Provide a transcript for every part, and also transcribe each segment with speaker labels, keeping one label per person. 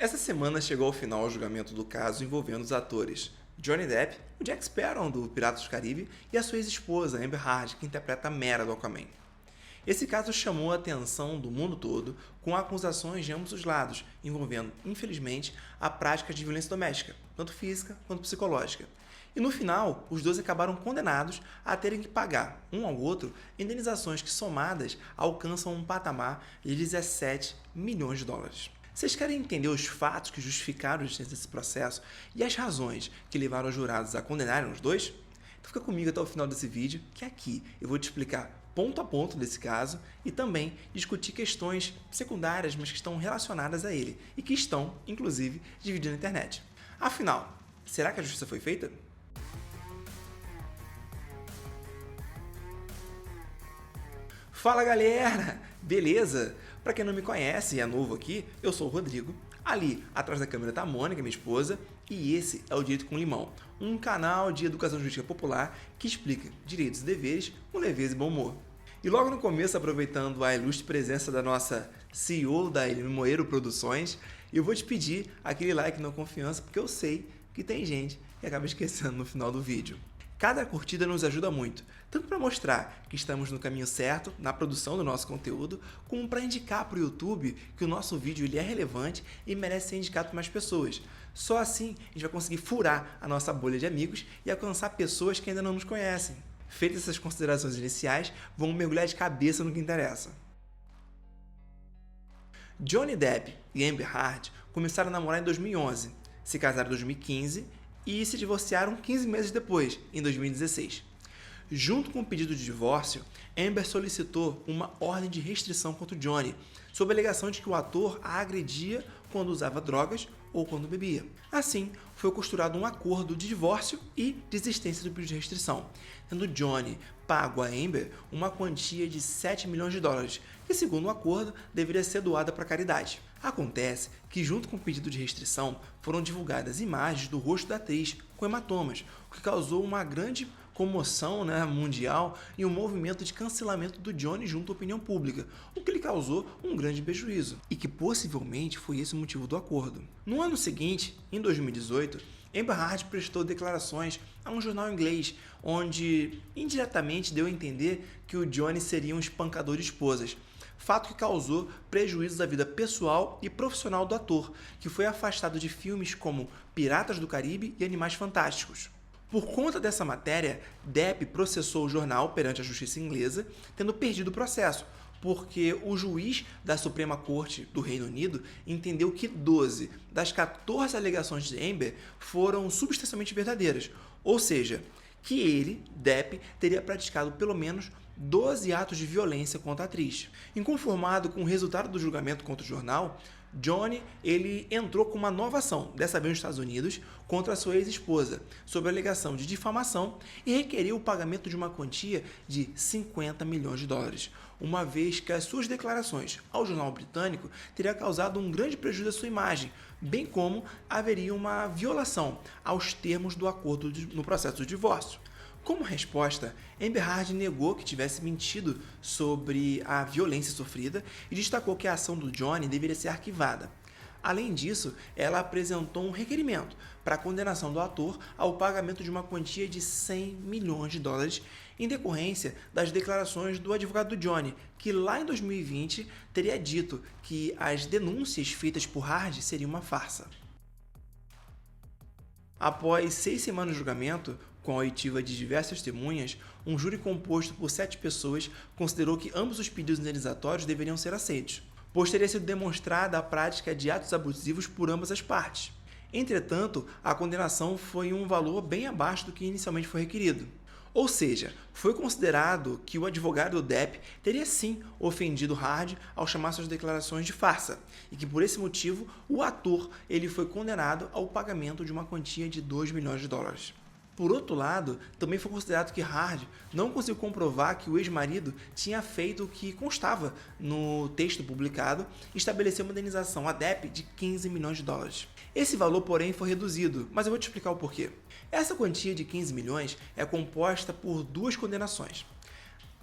Speaker 1: Essa semana chegou ao final o julgamento do caso envolvendo os atores Johnny Depp, o Jack Sparrow do Piratas do Caribe, e a sua ex-esposa Amber Heard, que interpreta a Mera do Aquaman. Esse caso chamou a atenção do mundo todo, com acusações de ambos os lados, envolvendo, infelizmente, a prática de violência doméstica, tanto física quanto psicológica. E no final, os dois acabaram condenados a terem que pagar, um ao outro, indenizações que, somadas, alcançam um patamar de 17 milhões de dólares. Vocês querem entender os fatos que justificaram a existência desse processo e as razões que levaram os jurados a condenarem os dois? Então fica comigo até o final desse vídeo, que aqui eu vou te explicar ponto a ponto desse caso e também discutir questões secundárias, mas que estão relacionadas a ele e que estão, inclusive, dividindo a internet. Afinal, será que a justiça foi feita? Fala galera, beleza? Para quem não me conhece e é novo aqui, eu sou o Rodrigo. Ali atrás da câmera tá a Mônica, minha esposa, e esse é o Direito com Limão, um canal de educação jurídica popular que explica direitos e deveres com leveza e bom humor. E logo no começo, aproveitando a ilustre presença da nossa CEO da Limoeiro Produções, eu vou te pedir aquele like na confiança, porque eu sei que tem gente que acaba esquecendo no final do vídeo. Cada curtida nos ajuda muito, tanto para mostrar que estamos no caminho certo na produção do nosso conteúdo, como para indicar para o YouTube que o nosso vídeo ele é relevante e merece ser indicado para mais pessoas. Só assim a gente vai conseguir furar a nossa bolha de amigos e alcançar pessoas que ainda não nos conhecem. Feitas essas considerações iniciais, vamos mergulhar de cabeça no que interessa. Johnny Depp e Amber Heard começaram a namorar em 2011, se casaram em 2015 e se divorciaram 15 meses depois, em 2016. Junto com o pedido de divórcio, Amber solicitou uma ordem de restrição contra o Johnny, sob a alegação de que o ator a agredia quando usava drogas ou quando bebia. Assim, foi costurado um acordo de divórcio e desistência do pedido de restrição, tendo Johnny pago a Amber uma quantia de 7 milhões de dólares, que segundo o acordo deveria ser doada para caridade. Acontece que junto com o pedido de restrição foram divulgadas imagens do rosto da atriz com hematomas, o que causou uma grande comoção mundial e um movimento de cancelamento do Johnny junto à opinião pública, o que lhe causou um grande prejuízo, e que possivelmente foi esse o motivo do acordo. No ano seguinte, em 2018, Amber Heard prestou declarações a um jornal inglês, onde indiretamente deu a entender que o Johnny seria um espancador de esposas, fato que causou prejuízos à vida pessoal e profissional do ator, que foi afastado de filmes como Piratas do Caribe e Animais Fantásticos. Por conta dessa matéria, Depp processou o jornal perante a justiça inglesa, tendo perdido o processo, porque o juiz da Suprema Corte do Reino Unido entendeu que 12 das 14 alegações de Amber foram substancialmente verdadeiras, ou seja, que ele, Depp, teria praticado pelo menos 12 atos de violência contra a atriz. Inconformado com o resultado do julgamento contra o jornal, Johnny ele entrou com uma nova ação, dessa vez nos Estados Unidos, contra a sua ex-esposa, sob a alegação de difamação e requeriu o pagamento de uma quantia de 50 milhões de dólares, uma vez que as suas declarações ao jornal britânico teriam causado um grande prejuízo à sua imagem, bem como haveria uma violação aos termos do acordo no processo de divórcio. Como resposta, Amber Heard negou que tivesse mentido sobre a violência sofrida e destacou que a ação do Johnny deveria ser arquivada. Além disso, ela apresentou um requerimento para a condenação do ator ao pagamento de uma quantia de 100 milhões de dólares em decorrência das declarações do advogado do Johnny, que lá em 2020 teria dito que as denúncias feitas por Heard seriam uma farsa. Após 6 semanas de julgamento, com a oitiva de diversas testemunhas, um júri composto por 7 pessoas considerou que ambos os pedidos indenizatórios deveriam ser aceitos, pois teria sido demonstrada a prática de atos abusivos por ambas as partes. Entretanto, a condenação foi um valor bem abaixo do que inicialmente foi requerido. Ou seja, foi considerado que o advogado do Depp teria sim ofendido Heard ao chamar suas declarações de farsa, e que por esse motivo o ator ele foi condenado ao pagamento de uma quantia de 2 milhões de dólares. Por outro lado, também foi considerado que Heard não conseguiu comprovar que o ex-marido tinha feito o que constava no texto publicado e estabeleceu uma indenização a Depp de 15 milhões de dólares. Esse valor, porém, foi reduzido, mas eu vou te explicar o porquê. Essa quantia de 15 milhões é composta por 2 condenações.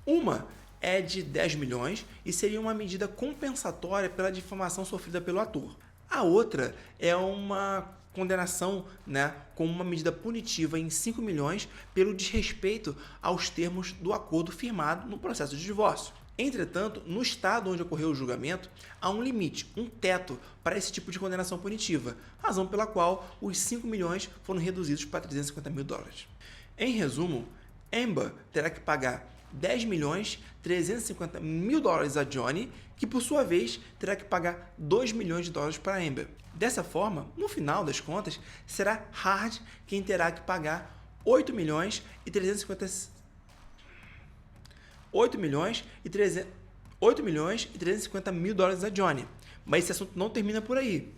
Speaker 1: Uma é de 10 milhões e seria uma medida compensatória pela difamação sofrida pelo ator. A outra é uma condenação, né, com uma medida punitiva em 5 milhões pelo desrespeito aos termos do acordo firmado no processo de divórcio. Entretanto, no estado onde ocorreu o julgamento, há um limite, um teto para esse tipo de condenação punitiva, razão pela qual os 5 milhões foram reduzidos para 350 mil dólares. Em resumo, Amber terá que pagar 10 milhões 350 mil dólares a Johnny, que por sua vez terá que pagar 2 milhões de dólares para Amber. Dessa forma, no final das contas, será Hard quem terá que pagar 8 milhões e 350 mil dólares a Johnny. Mas esse assunto não termina por aí.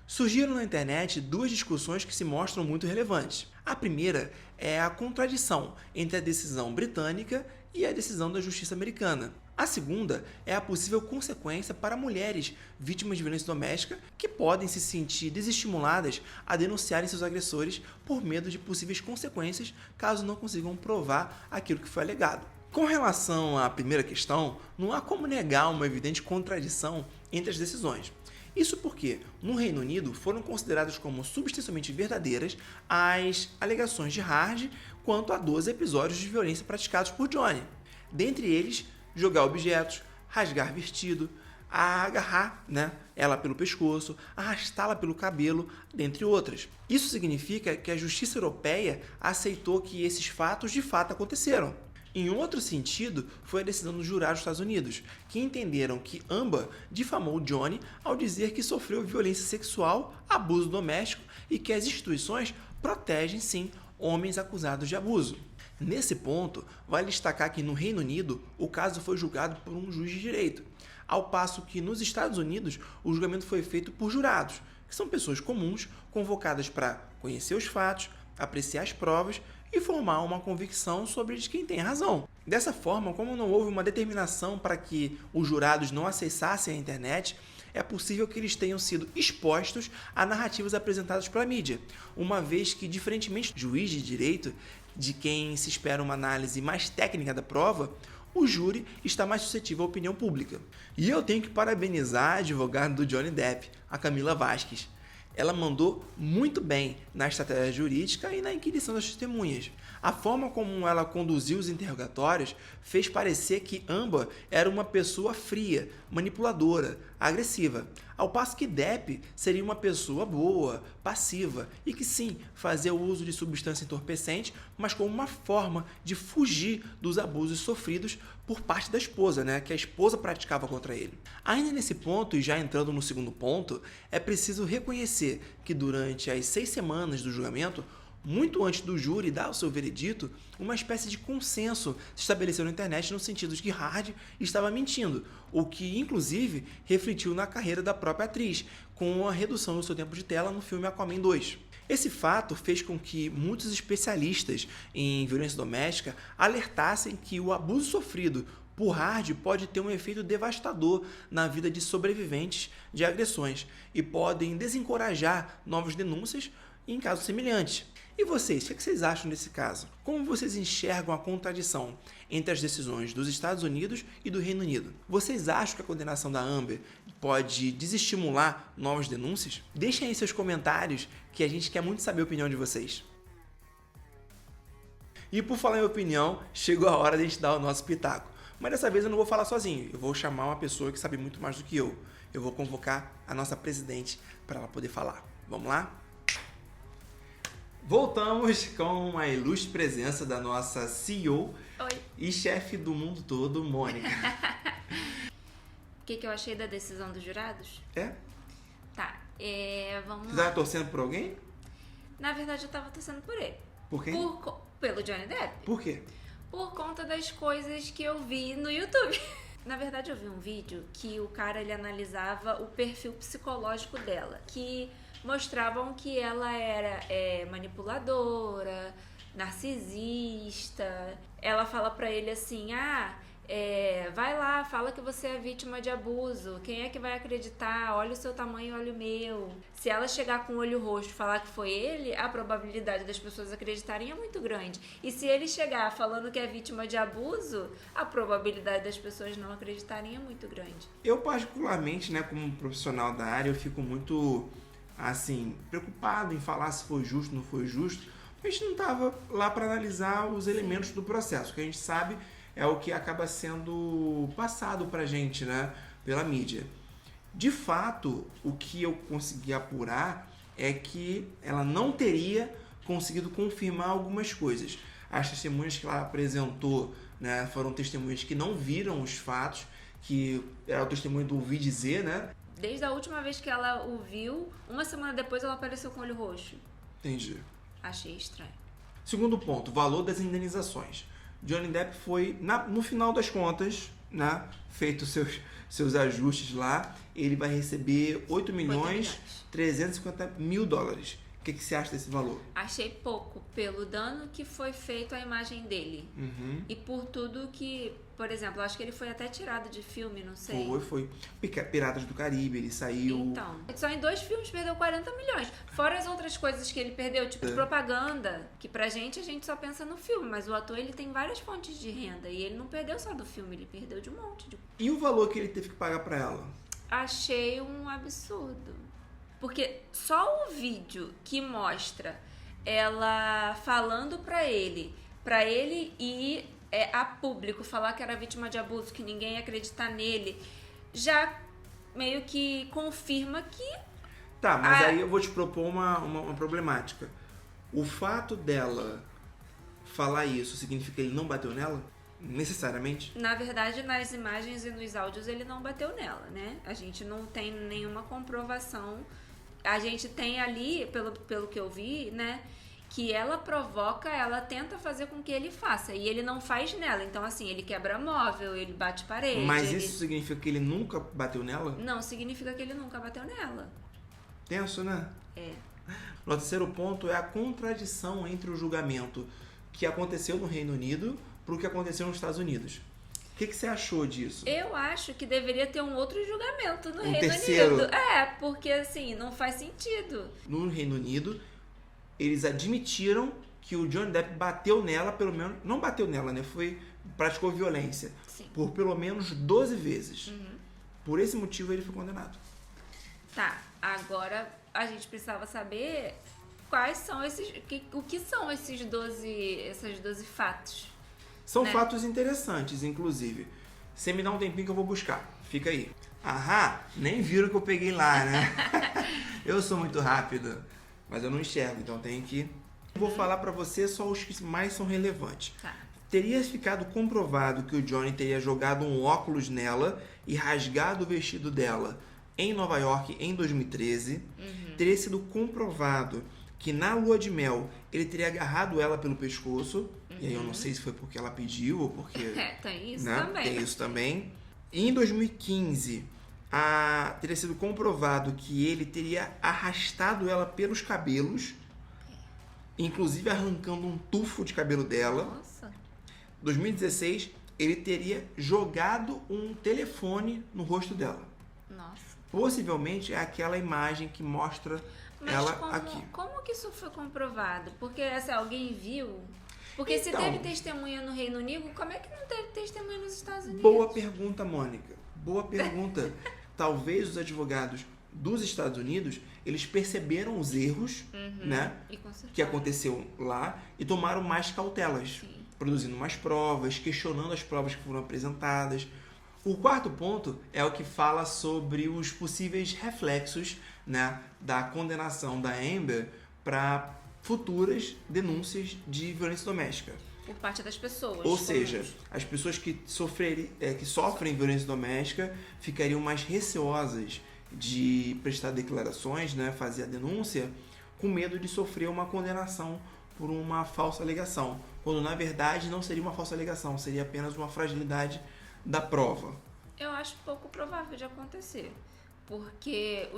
Speaker 1: Surgiram na internet duas discussões que se mostram muito relevantes. A primeira é a contradição entre a decisão britânica e a decisão da justiça americana. A segunda é a possível consequência para mulheres vítimas de violência doméstica que podem se sentir desestimuladas a denunciarem seus agressores por medo de possíveis consequências caso não consigam provar aquilo que foi alegado. Com relação à primeira questão, não há como negar uma evidente contradição entre as decisões. Isso porque, no Reino Unido, foram consideradas como substancialmente verdadeiras as alegações de Hard quanto a 12 episódios de violência praticados por Johnny. Dentre eles, jogar objetos, rasgar vestido, agarrar, ela pelo pescoço, arrastá-la pelo cabelo, dentre outras. Isso significa que a justiça europeia aceitou que esses fatos de fato aconteceram. Em outro sentido, foi a decisão dos jurados dos Estados Unidos, que entenderam que Amber difamou Johnny ao dizer que sofreu violência sexual, abuso doméstico e que as instituições protegem, sim, homens acusados de abuso. Nesse ponto, vale destacar que no Reino Unido, o caso foi julgado por um juiz de direito, ao passo que nos Estados Unidos, o julgamento foi feito por jurados, que são pessoas comuns convocadas para conhecer os fatos, apreciar as provas e formar uma convicção sobre de quem tem razão. Dessa forma, como não houve uma determinação para que os jurados não acessassem a internet, é possível que eles tenham sido expostos a narrativas apresentadas pela mídia, uma vez que, diferentemente do juiz de direito, de quem se espera uma análise mais técnica da prova, o júri está mais suscetível à opinião pública. E eu tenho que parabenizar a advogada do Johnny Depp, a Camila Vasquez. Ela mandou muito bem na estratégia jurídica e na inquirição das testemunhas. A forma como ela conduziu os interrogatórios fez parecer que Amber era uma pessoa fria, manipuladora, agressiva, ao passo que Depp seria uma pessoa boa, passiva e que sim, fazia uso de substância entorpecente, mas como uma forma de fugir dos abusos sofridos por parte da esposa, que a esposa praticava contra ele. Ainda nesse ponto, e já entrando no segundo ponto, é preciso reconhecer que durante as 6 semanas do julgamento, muito antes do júri dar o seu veredito, uma espécie de consenso se estabeleceu na internet no sentido de que Hard estava mentindo, o que inclusive refletiu na carreira da própria atriz, com a redução do seu tempo de tela no filme Aquaman 2. Esse fato fez com que muitos especialistas em violência doméstica alertassem que o abuso sofrido por Hard pode ter um efeito devastador na vida de sobreviventes de agressões e podem desencorajar novas denúncias em casos semelhantes. E vocês, o que vocês acham desse caso? Como vocês enxergam a contradição entre as decisões dos Estados Unidos e do Reino Unido? Vocês acham que a condenação da Amber pode desestimular novas denúncias? Deixem aí seus comentários, que a gente quer muito saber a opinião de vocês. E por falar em opinião, chegou a hora de a gente dar o nosso pitaco. Mas dessa vez eu não vou falar sozinho, eu vou chamar uma pessoa que sabe muito mais do que eu. Eu vou convocar a nossa presidente para ela poder falar. Vamos lá? Voltamos com a ilustre presença da nossa CEO e chefe do mundo todo, Mônica.
Speaker 2: O que eu achei da decisão dos jurados? Tá, vamos lá.
Speaker 1: Você estava torcendo por alguém?
Speaker 2: Na verdade, eu tava torcendo por ele.
Speaker 1: Por quem?
Speaker 2: Pelo Johnny Depp.
Speaker 1: Por quê?
Speaker 2: Por conta das coisas que eu vi no YouTube. Na verdade, eu vi um vídeo que o cara ele analisava o perfil psicológico dela, que mostravam que ela era manipuladora, narcisista. Ela fala pra ele assim, vai lá, fala que você é vítima de abuso. Quem é que vai acreditar? Olha o seu tamanho, olha o meu. Se ela chegar com o olho roxo e falar que foi ele, a probabilidade das pessoas acreditarem é muito grande. E se ele chegar falando que é vítima de abuso, a probabilidade das pessoas não acreditarem é muito grande.
Speaker 1: Eu, particularmente, né, como profissional da área, eu fico muito, assim, preocupado em falar se foi justo ou não foi justo. A gente não estava lá para analisar os elementos do processo. O que a gente sabe é o que acaba sendo passado pra gente, né, pela mídia. De fato, o que eu consegui apurar é que ela não teria conseguido confirmar algumas coisas. As testemunhas que ela apresentou, né, foram testemunhas que não viram os fatos, que era o testemunho do ouvi dizer, né?
Speaker 2: Desde a última vez que ela o viu, uma semana depois ela apareceu com o olho roxo.
Speaker 1: Entendi.
Speaker 2: Achei estranho.
Speaker 1: Segundo ponto, valor das indenizações. Johnny Depp foi, no final das contas, né, feito seus ajustes lá, ele vai receber 8.350.000 dólares. O que você acha desse valor?
Speaker 2: Achei pouco pelo dano que foi feito à imagem dele.
Speaker 1: Uhum.
Speaker 2: E por tudo que, por exemplo, acho que ele foi até tirado de filme, não sei.
Speaker 1: Foi. Piratas do Caribe, ele saiu...
Speaker 2: Então, só em 2 filmes perdeu 40 milhões. Fora as outras coisas que ele perdeu, tipo de propaganda, que pra gente a gente só pensa no filme, mas o ator ele tem várias fontes de renda e ele não perdeu só do filme, ele perdeu de um monte de...
Speaker 1: E o valor que ele teve que pagar pra ela?
Speaker 2: Achei um absurdo. Porque só o vídeo que mostra ela falando pra ele ir a público falar que era vítima de abuso, que ninguém ia acreditar nele, já meio que confirma que...
Speaker 1: Tá, mas aí eu vou te propor uma problemática. O fato dela falar isso significa que ele não bateu nela? Necessariamente?
Speaker 2: Na verdade, nas imagens e nos áudios ele não bateu nela, né? A gente não tem nenhuma comprovação. A gente tem ali, pelo que eu vi, né, que ela provoca, ela tenta fazer com que ele faça, e ele não faz nela. Então, assim, ele quebra móvel, ele bate parede.
Speaker 1: Mas isso significa que ele nunca bateu nela?
Speaker 2: Não, significa que ele nunca bateu nela.
Speaker 1: Tenso, né?
Speaker 2: É.
Speaker 1: O terceiro ponto é a contradição entre o julgamento que aconteceu no Reino Unido para o que aconteceu nos Estados Unidos. O que você achou disso?
Speaker 2: Eu acho que deveria ter um outro julgamento no Reino
Speaker 1: terceiro.
Speaker 2: Unido. Porque assim, não faz sentido.
Speaker 1: No Reino Unido, eles admitiram que o Johnny Depp bateu nela, pelo menos... Não bateu nela, né? Praticou violência.
Speaker 2: Sim.
Speaker 1: Por pelo menos 12 vezes. Uhum. Por esse motivo, ele foi condenado.
Speaker 2: Tá, agora a gente precisava saber quais são o que são esses 12 fatos.
Speaker 1: São fatos interessantes, inclusive. Você me dá um tempinho que eu vou buscar. Fica aí. Nem viram que eu peguei lá, né? Eu sou muito rápido, mas eu não enxergo, então tenho que... Vou falar pra você só os que mais são relevantes.
Speaker 2: Tá.
Speaker 1: Teria ficado comprovado que o Johnny teria jogado um óculos nela e rasgado o vestido dela em Nova York em 2013. Teria sido comprovado que na lua de mel ele teria agarrado ela pelo pescoço. E aí eu não sei se foi porque ela pediu ou porque...
Speaker 2: tem isso,
Speaker 1: né?
Speaker 2: também.
Speaker 1: Tem isso também. E em 2015, teria sido comprovado que ele teria arrastado ela pelos cabelos, inclusive arrancando um tufo de cabelo dela.
Speaker 2: Nossa.
Speaker 1: 2016, ele teria jogado um telefone no rosto dela.
Speaker 2: Nossa.
Speaker 1: Possivelmente é aquela imagem que mostra ela aqui.
Speaker 2: Como que isso foi comprovado? Porque alguém viu... Porque se
Speaker 1: Então,
Speaker 2: teve testemunha no Reino Unido, como é que não teve testemunha nos Estados Unidos?
Speaker 1: Boa pergunta, Mônica. Boa pergunta. Talvez os advogados dos Estados Unidos, eles perceberam os erros, né, que aconteceu lá e tomaram mais cautelas, produzindo mais provas, questionando as provas que foram apresentadas. O quarto ponto é o que fala sobre os possíveis reflexos, né, da condenação da Amber para futuras denúncias de violência doméstica.
Speaker 2: Por parte das pessoas.
Speaker 1: Ou seja, as pessoas que sofrem violência doméstica ficariam mais receosas de prestar declarações, né, fazer a denúncia, com medo de sofrer uma condenação por uma falsa alegação, quando na verdade não seria uma falsa alegação, seria apenas uma fragilidade da prova.
Speaker 2: Eu acho pouco provável de acontecer, porque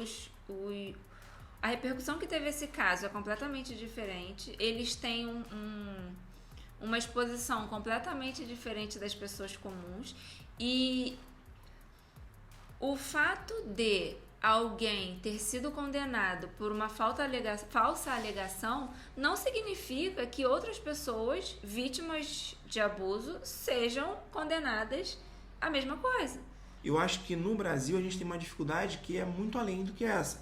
Speaker 2: a repercussão que teve esse caso é completamente diferente. Eles têm uma exposição completamente diferente das pessoas comuns, e o fato de alguém ter sido condenado por uma falsa alegação não significa que outras pessoas vítimas de abuso sejam condenadas a mesma coisa.
Speaker 1: Eu acho que no Brasil a gente tem uma dificuldade que é muito além do que essa.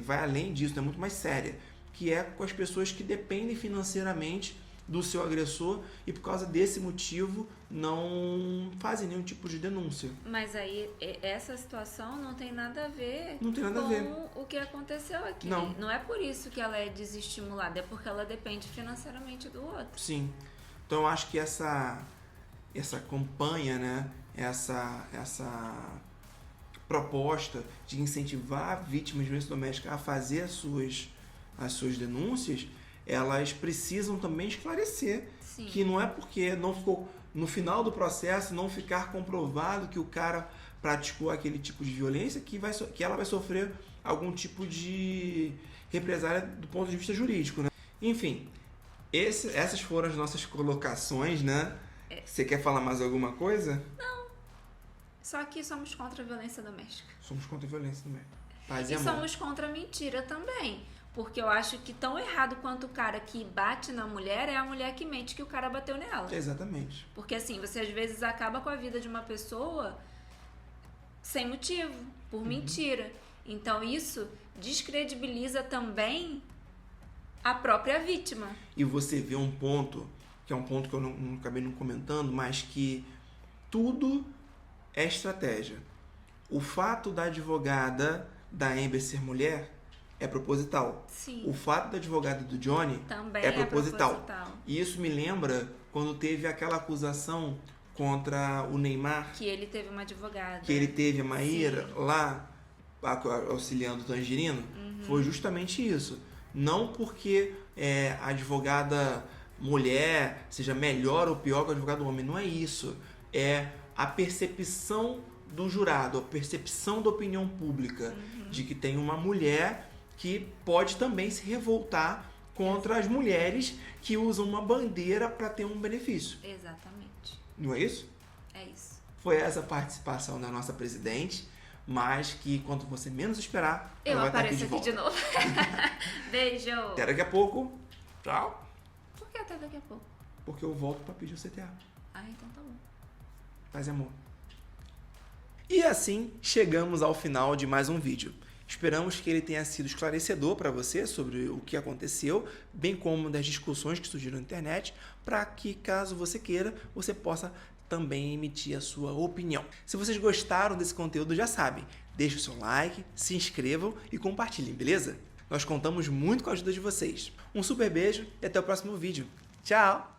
Speaker 1: Vai além disso, é muito mais séria, que é com as pessoas que dependem financeiramente do seu agressor e por causa desse motivo não fazem nenhum tipo de denúncia.
Speaker 2: Mas aí essa situação não tem nada a ver
Speaker 1: com
Speaker 2: o que aconteceu aqui. Não é por isso que ela é desestimulada, é porque ela depende financeiramente do outro.
Speaker 1: Sim. Então eu acho que essa campanha, né, essa proposta de incentivar vítimas de violência doméstica a fazer as suas denúncias, elas precisam também esclarecer.
Speaker 2: Sim.
Speaker 1: Que não é porque não ficou no final do processo não ficar comprovado que o cara praticou aquele tipo de violência que ela vai sofrer algum tipo de represália do ponto de vista jurídico, né? Enfim, essas foram as nossas colocações, né? Você quer falar mais alguma coisa?
Speaker 2: Não. Só que somos contra a violência doméstica.
Speaker 1: Somos contra a violência doméstica. Paz e
Speaker 2: E
Speaker 1: amor.
Speaker 2: somos contra a mentira também. Porque eu acho que tão errado quanto o cara que bate na mulher é a mulher que mente que o cara bateu nela.
Speaker 1: Exatamente.
Speaker 2: Porque assim, você às vezes acaba com a vida de uma pessoa sem motivo, por mentira. Então isso descredibiliza também a própria vítima.
Speaker 1: E você vê um ponto, que é um ponto que eu não acabei não comentando, mas que tudo é estratégia. O fato da advogada da Amber ser mulher é proposital.
Speaker 2: Sim.
Speaker 1: O fato da advogada do Johnny
Speaker 2: também
Speaker 1: é proposital.
Speaker 2: proposital.
Speaker 1: E isso me lembra quando teve aquela acusação contra o Neymar.
Speaker 2: Que ele teve uma advogada.
Speaker 1: Que ele teve a Maíra lá auxiliando o Tangerino. Foi justamente isso. Não porque a advogada mulher seja melhor ou pior que o advogado homem. Não é isso. É a percepção do jurado, a percepção da opinião pública de que tem uma mulher que pode também se revoltar contra as mulheres que usam uma bandeira para ter um benefício.
Speaker 2: Exatamente.
Speaker 1: Não é isso?
Speaker 2: É isso.
Speaker 1: Foi essa a participação da nossa presidente, mas que quando você menos esperar,
Speaker 2: Eu
Speaker 1: ela vai
Speaker 2: apareço
Speaker 1: estar
Speaker 2: aqui de novo. Beijo.
Speaker 1: Até daqui a pouco. Tchau.
Speaker 2: Por que até daqui a pouco?
Speaker 1: Porque eu volto para pedir o CTA.
Speaker 2: Ah, então tá bom.
Speaker 1: Paz e amor. E assim chegamos ao final de mais um vídeo. Esperamos que ele tenha sido esclarecedor para você sobre o que aconteceu, bem como das discussões que surgiram na internet, para que, caso você queira, você possa também emitir a sua opinião. Se vocês gostaram desse conteúdo, já sabem, deixem o seu like, se inscrevam e compartilhem, beleza? Nós contamos muito com a ajuda de vocês. Um super beijo e até o próximo vídeo. Tchau!